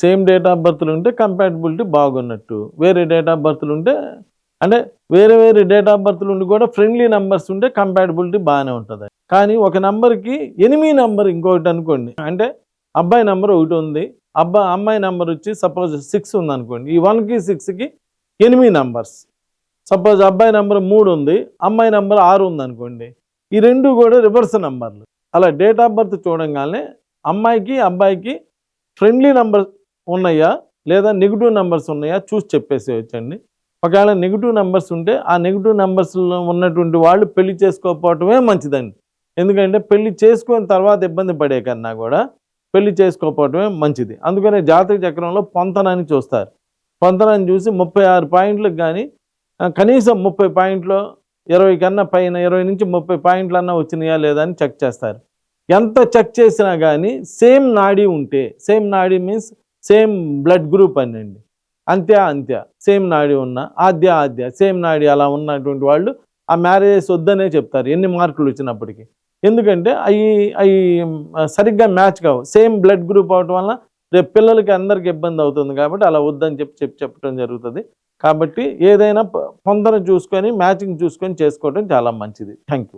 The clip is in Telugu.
సేమ్ డేట్ ఆఫ్ బర్త్లు ఉంటే కంపాటబిలిటీ బాగున్నట్టు, వేరే డేట్ ఆఫ్ బర్త్లు ఉంటే అంటే వేరే వేరే డేట్ ఆఫ్ బర్త్లు ఉండి కూడా ఫ్రెండ్లీ నెంబర్స్ ఉంటే కంపాటబిలిటీ బాగానే ఉంటుంది. కానీ ఒక నెంబర్కి ఎనిమిది నెంబర్ ఇంకొకటి అనుకోండి, అంటే అబ్బాయి నెంబర్ ఒకటి ఉంది, అమ్మాయి నెంబర్ వచ్చి సపోజ్ 6 ఉంది అనుకోండి, ఈ 1కి 6కి 8 నెంబర్స్. సపోజ్ అబ్బాయి నెంబర్ 3 ఉంది, అమ్మాయి నెంబర్ 6 ఉంది అనుకోండి, ఈ రెండు కూడా రివర్స్ నెంబర్లు. అలా డేట్ ఆఫ్ బర్త్ చూడంగానే అమ్మాయికి అబ్బాయికి ఫ్రెండ్లీ నెంబర్స్ ఉన్నాయా లేదా నెగిటివ్ నెంబర్స్ ఉన్నాయా చూసి చెప్పేసేయచ్చండి. ఒకవేళ నెగిటివ్ నెంబర్స్ ఉంటే ఆ నెగిటివ్ నెంబర్స్లో ఉన్నటువంటి వాళ్ళు పెళ్లి చేసుకోకపోవటమే మంచిదండి. ఎందుకంటే పెళ్లి చేసుకున్న తర్వాత ఇబ్బంది పడే కన్నా కూడా పెళ్లి చేసుకోకపోవటమే మంచిది. అందుకనే జాతక చక్రంలో పొంతనని చూస్తారు. పొంతనని చూసి 36 పాయింట్లకు కానీ కనీసం 30 పాయింట్లు 20 కన్నా పైన 20 నుంచి 30 పాయింట్లు అన్నా వచ్చినాయా లేదా అని చెక్ చేస్తారు. ఎంత చెక్ చేసినా కానీ సేమ్ నాడీ ఉంటే, సేమ్ నాడీ మీన్స్ సేమ్ బ్లడ్ గ్రూప్ అనండి, అంత్య సేమ్ నాడీ ఉన్న ఆద్య సేమ్ నాడీ అలా ఉన్నటువంటి వాళ్ళు ఆ మ్యారేజెస్ వద్దనే చెప్తారు ఎన్ని మార్కులు వచ్చినప్పటికీ. ఎందుకంటే అవి సరిగ్గా మ్యాచ్ కావు, సేమ్ బ్లడ్ గ్రూప్ అవటం వల్ల రేపు పిల్లలకి అందరికి ఇబ్బంది అవుతుంది కాబట్టి అలా వద్దని చెప్పడం జరుగుతుంది. కాబట్టి ఏదైనా పొందన చూసుకొని మ్యాచింగ్ చూసుకొని చేసుకోవడం చాలా మంచిది. Thank you.